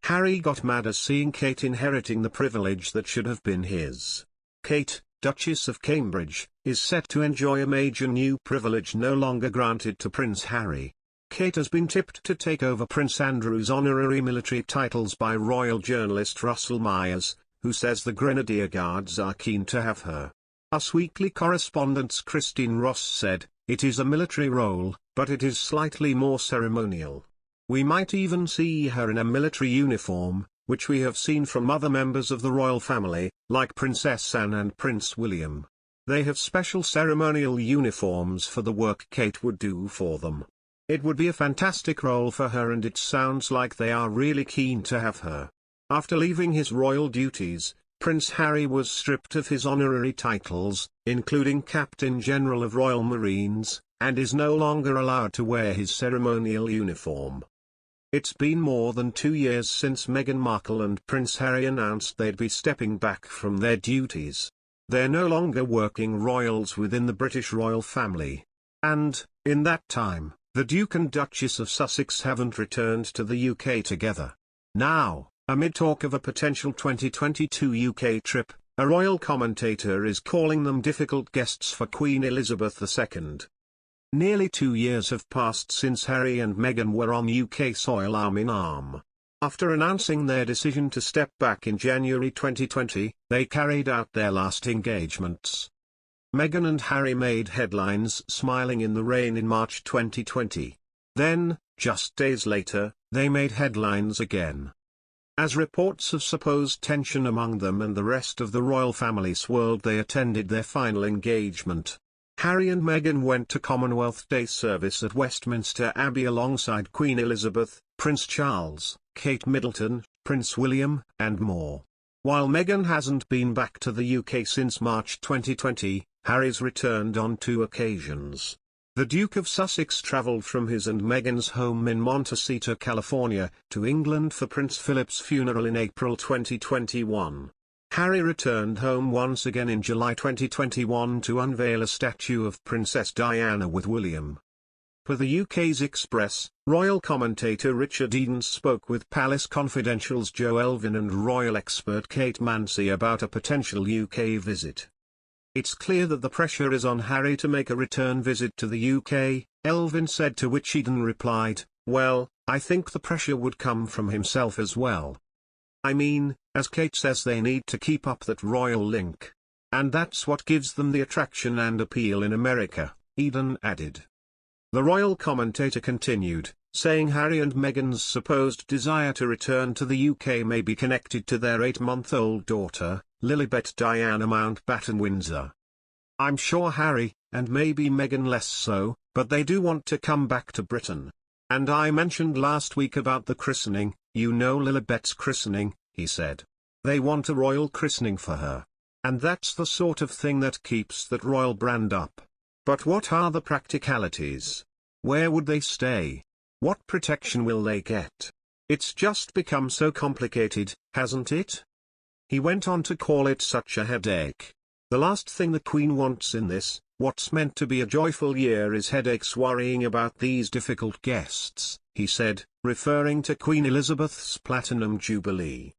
Harry got mad at seeing Kate inheriting the privilege that should have been his. Kate, Duchess of Cambridge, is set to enjoy a major new privilege no longer granted to Prince Harry. Kate has been tipped to take over Prince Andrew's honorary military titles by royal journalist Russell Myers, who says the Grenadier Guards are keen to have her. Us Weekly Correspondents Christine Ross said, "It is a military role, but it is slightly more ceremonial. We might even see her in a military uniform, which we have seen from other members of the royal family, like Princess Anne and Prince William. They have special ceremonial uniforms for the work Kate would do for them. It would be a fantastic role for her, and it sounds like they are really keen to have her." After leaving his royal duties, Prince Harry was stripped of his honorary titles, including Captain General of Royal Marines, and is no longer allowed to wear his ceremonial uniform. It's been more than 2 years since Meghan Markle and Prince Harry announced they'd be stepping back from their duties. They're no longer working royals within the British royal family. And, in that time, the Duke and Duchess of Sussex haven't returned to the UK together. Now, amid talk of a potential 2022 UK trip, a royal commentator is calling them difficult guests for Queen Elizabeth II. Nearly 2 years have passed since Harry and Meghan were on UK soil arm in arm. After announcing their decision to step back in January 2020, they carried out their last engagements. Meghan and Harry made headlines smiling in the rain in March 2020. Then, just days later, they made headlines again. As reports of supposed tension among them and the rest of the royal family swirled, they attended their final engagement. Harry and Meghan went to Commonwealth Day service at Westminster Abbey alongside Queen Elizabeth, Prince Charles, Kate Middleton, Prince William, and more. While Meghan hasn't been back to the UK since March 2020, Harry's returned on 2 occasions. The Duke of Sussex travelled from his and Meghan's home in Montecito, California, to England for Prince Philip's funeral in April 2021. Harry returned home once again in July 2021 to unveil a statue of Princess Diana with William. For the UK's Express, royal commentator Richard Eden spoke with Palace Confidential's Joe Elvin and royal expert Kate Mansi about a potential UK visit. "It's clear that the pressure is on Harry to make a return visit to the UK, Elvin said, to which Eden replied, "Well, I think the pressure would come from himself as well. I mean, as Kate says, they need to keep up that royal link. And that's what gives them the attraction and appeal in America," Eden added. The royal commentator continued, saying Harry and Meghan's supposed desire to return to the UK may be connected to their 8-month-old daughter, Lilibet Diana Mountbatten Windsor. "I'm sure Harry, and maybe Meghan less so, but they do want to come back to Britain. And I mentioned last week about the christening, you know, Lilibet's christening," he said. "They want a royal christening for her. And that's the sort of thing that keeps that royal brand up. But what are the practicalities? Where would they stay? What protection will they get? It's just become so complicated, hasn't it?" He went on to call it such a headache. "The last thing the Queen wants in this, what's meant to be a joyful year, is headaches worrying about these difficult guests," he said, referring to Queen Elizabeth's Platinum Jubilee.